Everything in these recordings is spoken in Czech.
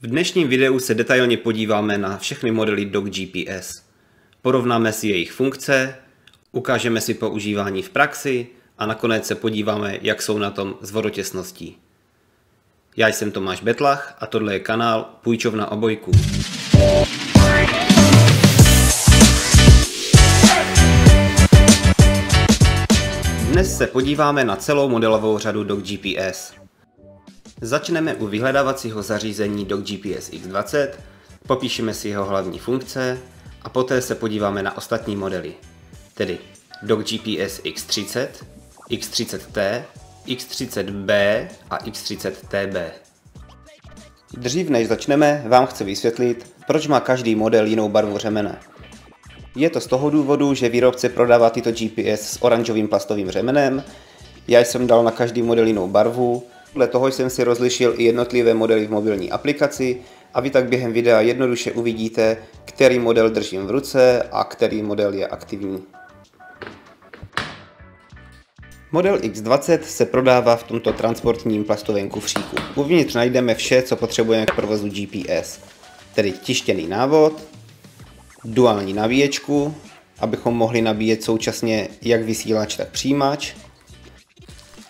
V dnešním videu se detailně podíváme na všechny modely Dog GPS. Porovnáme si jejich funkce, ukážeme si používání v praxi a nakonec se podíváme, jak jsou na tom s vodotěsností. Já jsem Tomáš Betlach a tohle je kanál Půjčovna obojků. Dnes se podíváme na celou modelovou řadu Dog GPS. Začneme u vyhledávacího zařízení Dog GPS X20, popíšeme si jeho hlavní funkce a poté se podíváme na ostatní modely, tedy Dog GPS X30, X30T, X30B a X30TB. Dřív než začneme, vám chci vysvětlit, proč má každý model jinou barvu řemene. Je to z toho důvodu, že výrobce prodává tyto GPS s oranžovým plastovým řemenem, já jsem dal na každý model jinou barvu, podle toho jsem si rozlišil i jednotlivé modely v mobilní aplikaci a vy tak během videa jednoduše uvidíte, který model držím v ruce a který model je aktivní. Model X20 se prodává v tomto transportním plastovém kufříku. Uvnitř najdeme vše, co potřebujeme k provozu GPS, tedy tištěný návod, duální nabíječku, abychom mohli nabíjet současně jak vysílač, tak přijímač.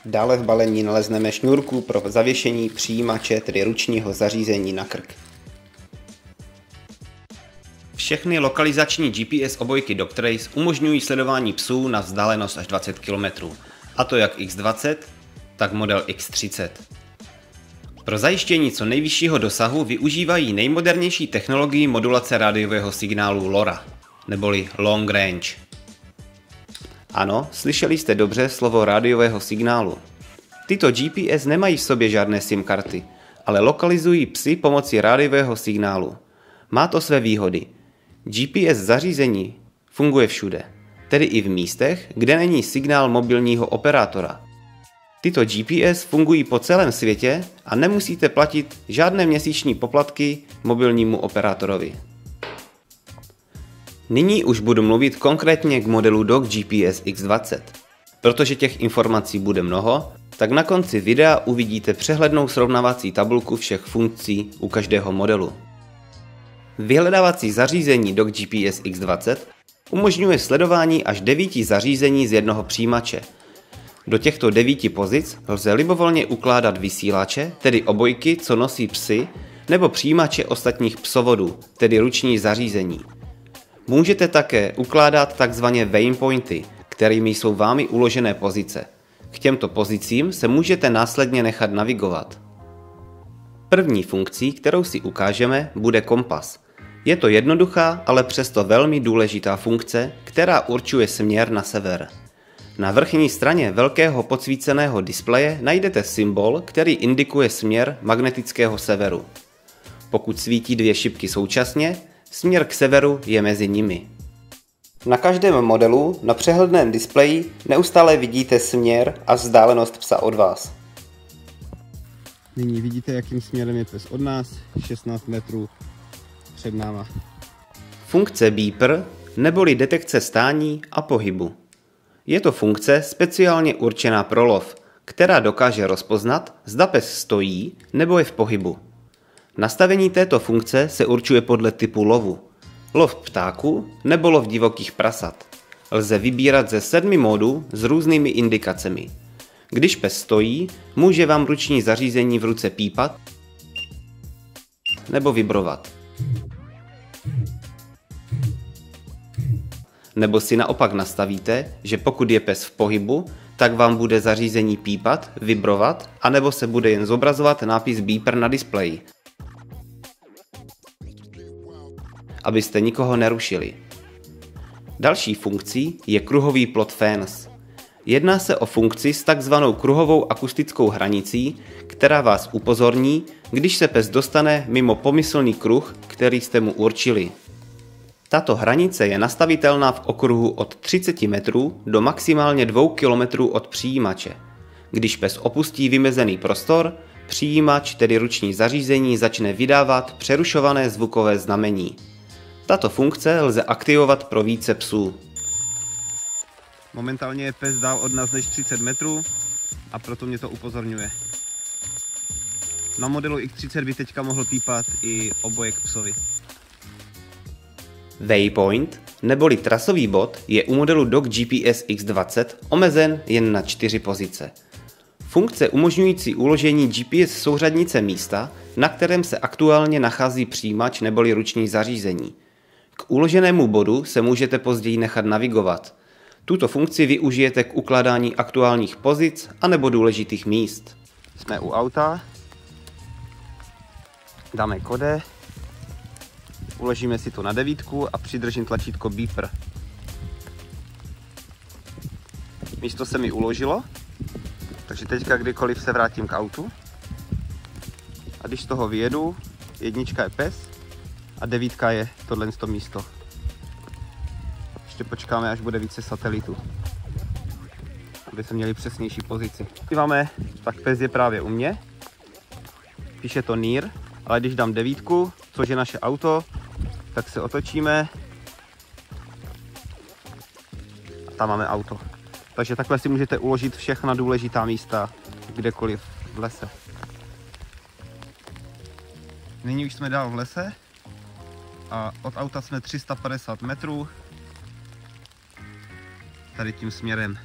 Dále v balení nalezneme šňůrku pro zavěšení přijímače, tedy ručního zařízení na krk. Všechny lokalizační GPS obojky Dogtrace umožňují sledování psů na vzdálenost až 20 km, a to jak X20, tak model X30. Pro zajištění co nejvyššího dosahu využívají nejmodernější technologii modulace rádiového signálu LoRa, neboli Long Range. Ano, slyšeli jste dobře slovo rádiového signálu. Tyto GPS nemají v sobě žádné SIM karty, ale lokalizují psy pomocí rádiového signálu. Má to své výhody. GPS zařízení funguje všude, tedy i v místech, kde není signál mobilního operátora. Tyto GPS fungují po celém světě a nemusíte platit žádné měsíční poplatky mobilnímu operátorovi. Nyní už budu mluvit konkrétně k modelu Dog GPS X20. Protože těch informací bude mnoho, tak na konci videa uvidíte přehlednou srovnávací tabulku všech funkcí u každého modelu. Vyhledávací zařízení Dog GPS X20 umožňuje sledování až 9 zařízení z jednoho přijímače. Do těchto 9 pozic lze libovolně ukládat vysílače, tedy obojky, co nosí psy, nebo přijímače ostatních psovodů, tedy ruční zařízení. Můžete také ukládat takzvané waypointy, kterými jsou vámi uložené pozice. K těmto pozicím se můžete následně nechat navigovat. První funkcí, kterou si ukážeme, bude kompas. Je to jednoduchá, ale přesto velmi důležitá funkce, která určuje směr na sever. Na vrchní straně velkého podsvíceného displeje najdete symbol, který indikuje směr magnetického severu. Pokud svítí 2 šipky současně, směr k severu je mezi nimi. Na každém modelu na přehledném displeji neustále vidíte směr a vzdálenost psa od vás. Nyní vidíte, jakým směrem je pes od nás, 16 metrů před náma. Funkce beeper neboli detekce stání a pohybu. Je to funkce speciálně určená pro lov, která dokáže rozpoznat, zda pes stojí nebo je v pohybu. Nastavení této funkce se určuje podle typu lovu. Lov ptáků nebo lov divokých prasat. Lze vybírat ze 7 módů s různými indikacemi. Když pes stojí, může vám ruční zařízení v ruce pípat nebo vibrovat. Nebo si naopak nastavíte, že pokud je pes v pohybu, tak vám bude zařízení pípat, vibrovat, anebo se bude jen zobrazovat nápis beeper na displeji, abyste nikoho nerušili. Další funkcí je kruhový plot fence. Jedná se o funkci s takzvanou kruhovou akustickou hranicí, která vás upozorní, když se pes dostane mimo pomyslný kruh, který jste mu určili. Tato hranice je nastavitelná v okruhu od 30 metrů do maximálně 2 km od přijímače. Když pes opustí vymezený prostor, přijímač, tedy ruční zařízení, začne vydávat přerušované zvukové znamení. Tato funkce lze aktivovat pro více psů. Momentálně je pes dál od nás než 30 metrů a proto mě to upozorňuje. Na modelu X30 by teďka mohl pípat i obojek psovi. Waypoint, neboli trasový bod, je u modelu DOG GPS X20 omezen jen na 4 pozice. Funkce umožňující uložení GPS souřadnice místa, na kterém se aktuálně nachází přijímač neboli ruční zařízení. K uloženému bodu se můžete později nechat navigovat. Tuto funkci využijete k ukládání aktuálních pozic anebo důležitých míst. Jsme u auta, dáme kode, uložíme si to na 9 a přidržím tlačítko beeper. Místo se mi uložilo, takže teďka kdykoliv se vrátím k autu a když z toho vyjedu, 1 je pes a 9 je tohle místo. Ještě počkáme, až bude více satelitů, aby se měli přesnější pozici. Díváme, tak pes je právě u mě, píše to near, ale když dám 9, což je naše auto, tak se otočíme a tam máme auto. Takže takhle si můžete uložit všechna důležitá místa kdekoliv v lese. Nyní už jsme dál v lese a od auta jsme 350 metrů tady tím směrem.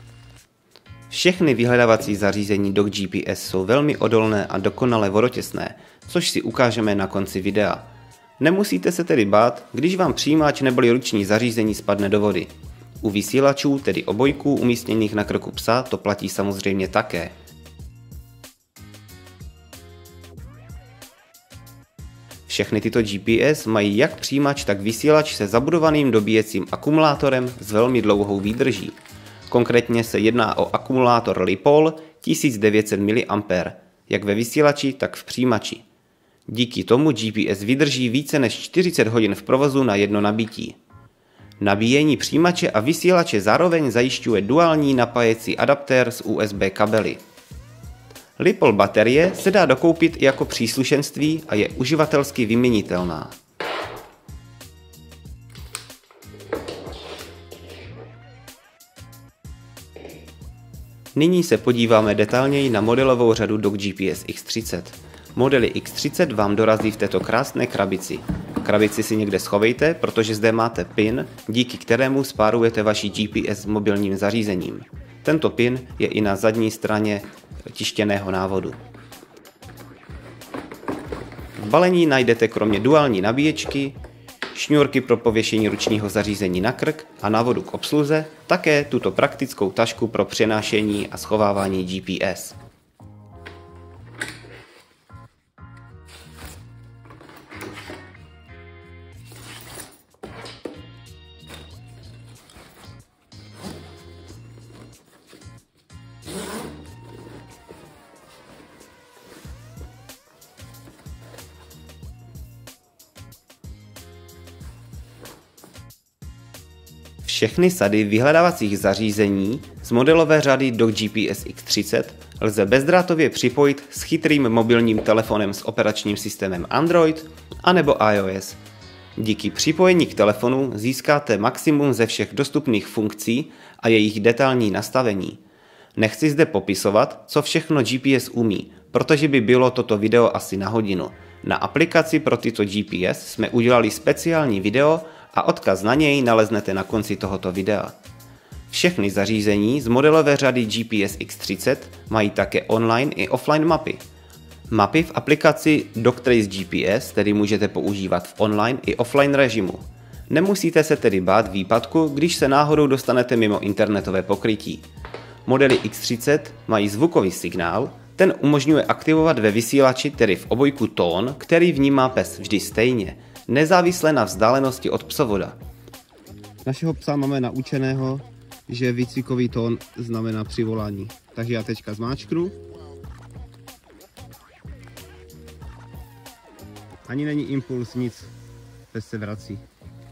Všechny vyhledávací zařízení DOG GPS jsou velmi odolné a dokonale vodotěsné, což si ukážeme na konci videa. Nemusíte se tedy bát, když vám přijímač neboli ruční zařízení spadne do vody. U vysílačů, tedy obojků umístěných na krku psa, to platí samozřejmě také. Všechny tyto GPS mají jak přijímač, tak vysílač se zabudovaným dobíjecím akumulátorem s velmi dlouhou výdrží. Konkrétně se jedná o akumulátor LiPol 1900 mAh, jak ve vysílači, tak v přijímači. Díky tomu GPS vydrží více než 40 hodin v provozu na jedno nabití. Nabíjení přijímače a vysílače zároveň zajišťuje duální napájecí adaptér s USB kabely. LiPol baterie se dá dokoupit i jako příslušenství a je uživatelsky vyměnitelná. Nyní se podíváme detailněji na modelovou řadu DOG GPS X30. Modely X30 vám dorazí v této krásné krabici. Krabici si někde schovejte, protože zde máte pin, díky kterému spárujete vaši GPS s mobilním zařízením. Tento pin je i na zadní straně tištěného návodu. V balení najdete kromě duální nabíječky, šňůrky pro pověšení ručního zařízení na krk a návodu k obsluze, také tuto praktickou tašku pro přenášení a schovávání GPS. Všechny sady vyhledávacích zařízení z modelové řady DOG GPS X30 lze bezdrátově připojit s chytrým mobilním telefonem s operačním systémem Android anebo iOS. Díky připojení k telefonu získáte maximum ze všech dostupných funkcí a jejich detailní nastavení. Nechci zde popisovat, co všechno GPS umí, protože by bylo toto video asi na hodinu. Na aplikaci pro tyto GPS jsme udělali speciální video a odkaz na něj naleznete na konci tohoto videa. Všechny zařízení z modelové řady GPS X30 mají také online i offline mapy. Mapy v aplikaci DOGTrace GPS tedy můžete používat v online i offline režimu. Nemusíte se tedy bát výpadku, když se náhodou dostanete mimo internetové pokrytí. Modely X30 mají zvukový signál, ten umožňuje aktivovat ve vysílači, tedy v obojku tón, který vnímá pes vždy stejně, nezávisle na vzdálenosti od psovoda. Našeho psa máme naučeného, že výcvikový tón znamená přivolání. Takže já teďka zmáčknu. Ani není impuls, nic. Pes se vrací.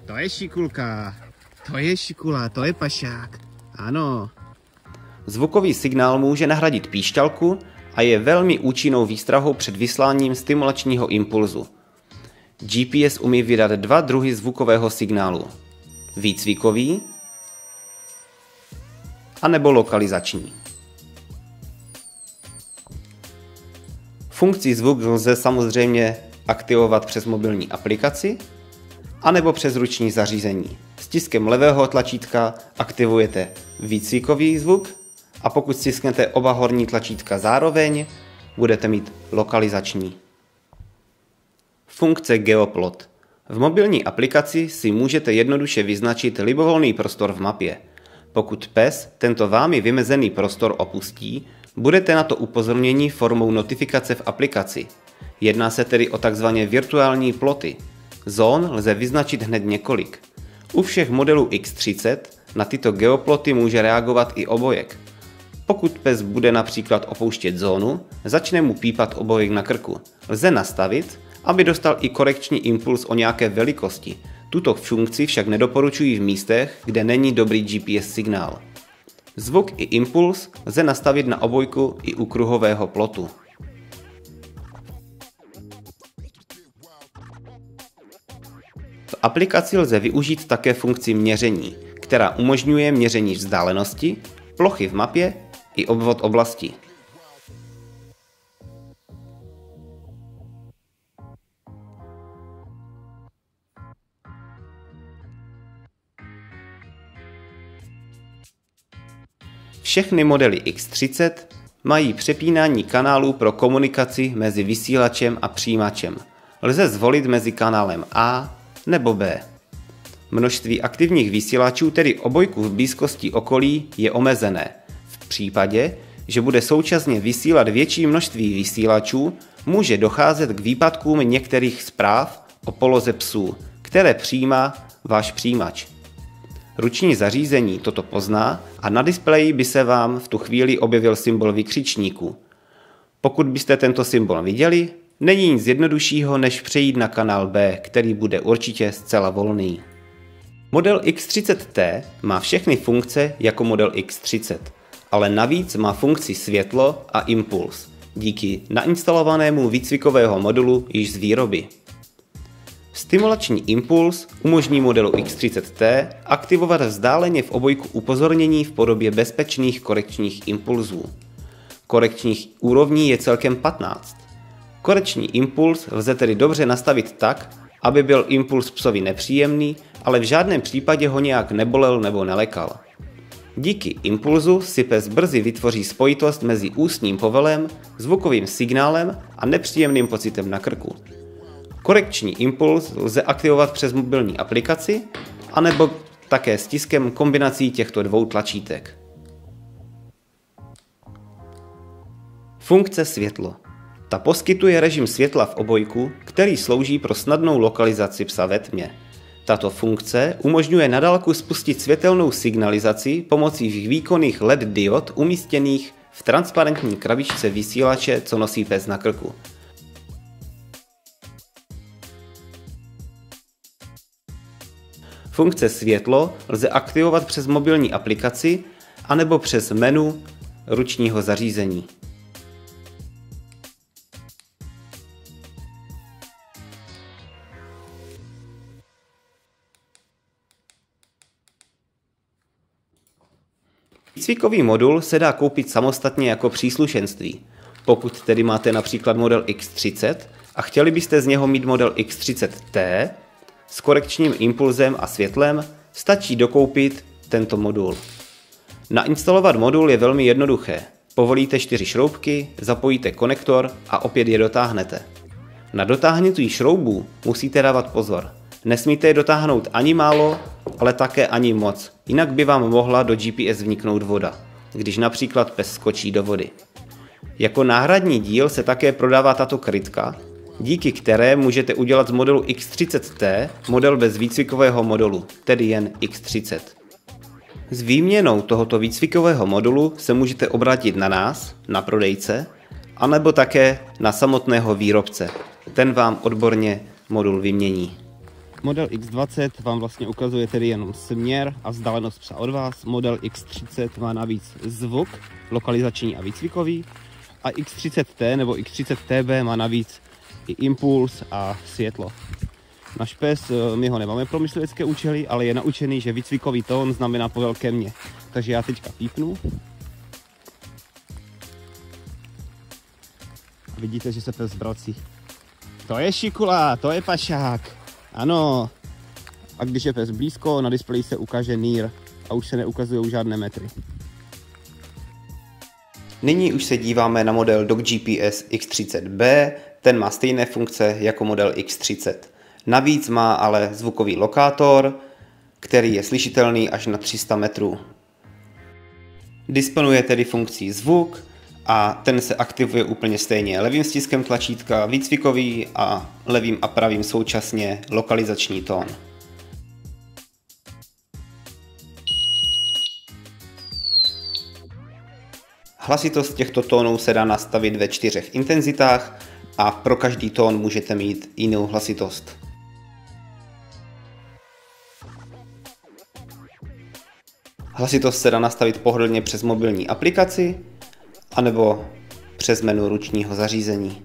To je šikulka, to je šikula, to je pašák. Ano. Zvukový signál může nahradit píšťalku a je velmi účinnou výstrahou před vysláním stimulačního impulzu. GPS umí vydat dva druhy zvukového signálu. Výcvikový anebo lokalizační. Funkci zvuk lze samozřejmě aktivovat přes mobilní aplikaci anebo přes ruční zařízení. Stiskem levého tlačítka aktivujete výcvikový zvuk a pokud stisknete oba horní tlačítka zároveň, budete mít lokalizační. Funkce Geoplot. V mobilní aplikaci si můžete jednoduše vyznačit libovolný prostor v mapě. Pokud pes tento vámi vymezený prostor opustí, budete na to upozorněni formou notifikace v aplikaci. Jedná se tedy o takzvané virtuální ploty. Zón lze vyznačit hned několik. U všech modelů X30 na tyto geoploty může reagovat i obojek. Pokud pes bude například opouštět zónu, začne mu pípat obojek na krku. Lze nastavit, aby dostal i korekční impuls o nějaké velikosti. Tuto funkci však nedoporučují v místech, kde není dobrý GPS signál. Zvuk i impuls lze nastavit na obojku i u kruhového plotu. V aplikaci lze využít také funkci měření, která umožňuje měření vzdálenosti, plochy v mapě i obvod oblasti. Všechny modely X30 mají přepínání kanálů pro komunikaci mezi vysílačem a přijímačem. Lze zvolit mezi kanálem A nebo B. Množství aktivních vysílačů, tedy obojků v blízkosti okolí, je omezené. V případě, že bude současně vysílat větší množství vysílačů, může docházet k výpadkům některých zpráv o poloze psů, které přijímá váš přijímač. Ruční zařízení toto pozná a na displeji by se vám v tu chvíli objevil symbol vykřičníku. Pokud byste tento symbol viděli, není nic jednoduššího, než přejít na kanál B, který bude určitě zcela volný. Model X30T má všechny funkce jako model X30, ale navíc má funkci světlo a impuls, díky nainstalovanému výcvikového modulu již z výroby. Stimulační impuls umožní modelu X30T aktivovat vzdáleně v obojku upozornění v podobě bezpečných korekčních impulzů. Korekčních úrovní je celkem 15. Korekční impuls lze tedy dobře nastavit tak, aby byl impuls psovi nepříjemný, ale v žádném případě ho nějak nebolel nebo nelekal. Díky impulzu si pes brzy vytvoří spojitost mezi ústním povelem, zvukovým signálem a nepříjemným pocitem na krku. Korekční impuls lze aktivovat přes mobilní aplikaci anebo také stiskem kombinací těchto dvou tlačítek. Funkce světlo. Ta poskytuje režim světla v obojku, který slouží pro snadnou lokalizaci psa ve tmě. Tato funkce umožňuje na dálku spustit světelnou signalizaci pomocí výkonných LED diod umístěných v transparentní krabičce vysílače, co nosí pes na krku. Funkce světlo lze aktivovat přes mobilní aplikaci anebo přes menu ručního zařízení. Výcvikový modul se dá koupit samostatně jako příslušenství. Pokud tedy máte například model X30 a chtěli byste z něho mít model X30T s korekčním impulzem a světlem, stačí dokoupit tento modul. Nainstalovat modul je velmi jednoduché. Povolíte 4 šroubky, zapojíte konektor a opět je dotáhnete. Na dotáhnutí šroubů musíte dávat pozor. Nesmíte je dotáhnout ani málo, ale také ani moc, jinak by vám mohla do GPS vniknout voda, když například pes skočí do vody. Jako náhradní díl se také prodává tato krytka, díky které můžete udělat z modelu X30T model bez výcvikového modulu, tedy jen X30. S výměnou tohoto výcvikového modulu se můžete obrátit na nás, na prodejce, anebo také na samotného výrobce. Ten vám odborně modul vymění. Model X20 vám vlastně ukazuje tedy jenom směr a vzdálenost psa od vás. Model X30 má navíc zvuk, lokalizační a výcvikový. A X30T nebo X30TB má navíc i impuls a světlo. Náš pes, my ho nemáme pro myslivecké účely, ale je naučený, že výcvikový tón znamená po velké mně. Takže já teďka pípnu. Vidíte, že se pes zbrací. To je šikula, to je pašák. Ano. A když je pes blízko, na displeji se ukáže NIR a už se neukazují žádné metry. Nyní už se díváme na model Dog GPS X30B, ten má stejné funkce jako model X30. Navíc má ale zvukový lokátor, který je slyšitelný až na 300 metrů. Disponuje tedy funkcí zvuk a ten se aktivuje úplně stejně levým stiskem tlačítka výcvikový a levým a pravým současně lokalizační tón. Hlasitost těchto tónů se dá nastavit ve 4 intenzitách a pro každý tón můžete mít jinou hlasitost. Hlasitost se dá nastavit pohodlně přes mobilní aplikaci anebo přes menu ručního zařízení.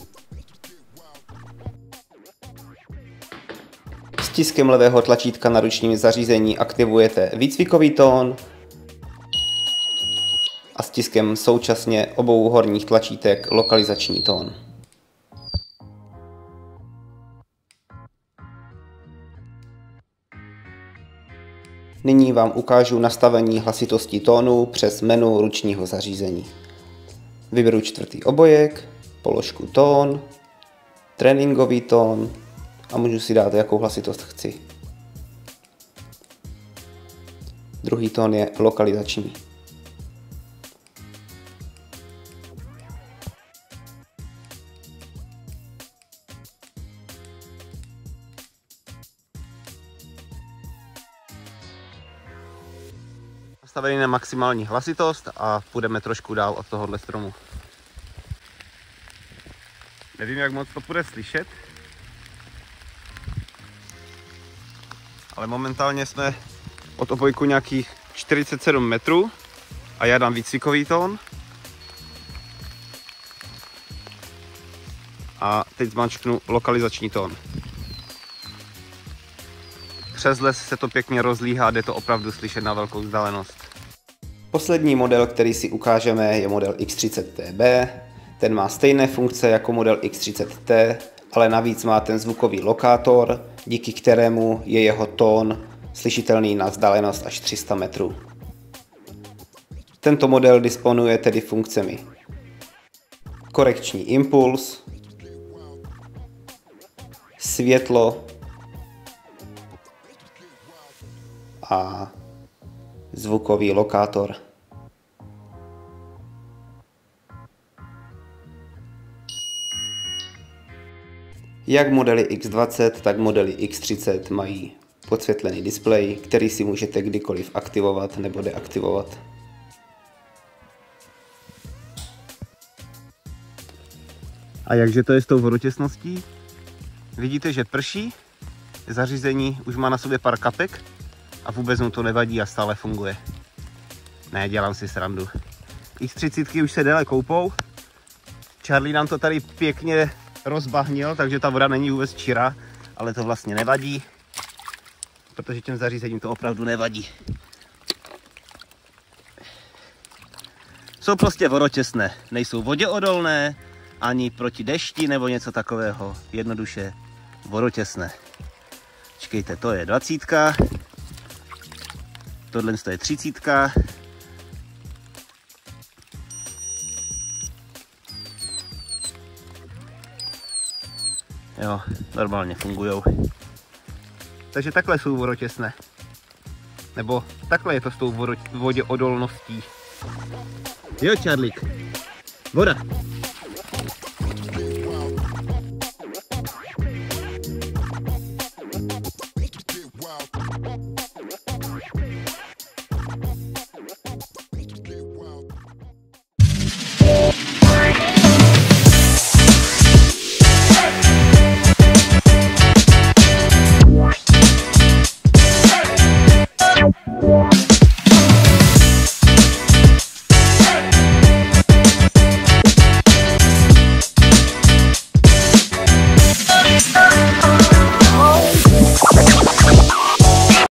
Stiskem levého tlačítka na ručním zařízení aktivujete výcvikový tón a stiskem současně obou horních tlačítek lokalizační tón. Nyní vám ukážu nastavení hlasitosti tónu přes menu ručního zařízení. Vyberu 4. obojek, položku tón, tréninkový tón a můžu si dát, jakou hlasitost chci. Druhý tón je lokalizační. Nastavený na maximální hlasitost a půjdeme trošku dál od tohohle stromu. Nevím, jak moc to bude slyšet, ale momentálně jsme od obojku nějakých 47 metrů a já dám výcvikový tón. A teď zmáčknu lokalizační tón. Přes les se to pěkně rozlíhá, jde to opravdu slyšet na velkou vzdálenost. Poslední model, který si ukážeme, je model X30TB. Ten má stejné funkce jako model X30T, ale navíc má ten zvukový lokátor, díky kterému je jeho tón slyšitelný na vzdálenost až 300 metrů. Tento model disponuje tedy funkcemi korekční impuls, světlo a zvukový lokátor. Jak modely X20, tak modely X30 mají podsvětlený displej, který si můžete kdykoliv aktivovat nebo deaktivovat. A jakže to je s tou vodotěsností? Vidíte, že prší, zařízení už má na sobě pár kapek a vůbec mu to nevadí a stále funguje. Ne, dělám si srandu. X30 už se déle koupou. Charlie nám to tady pěkně rozbahnil, takže ta voda není vůbec čirá, ale to vlastně nevadí, protože těm zařízením to opravdu nevadí. Jsou prostě vodotěsné, nejsou voděodolné, ani proti dešti nebo něco takového, jednoduše vodotěsné. Čekejte, to je 20, tohle je 30. Jo, normálně fungujou. Takže takhle jsou vodotěsné. Nebo takhle je to s tou voděodolností. Jo, Charlie. Voda.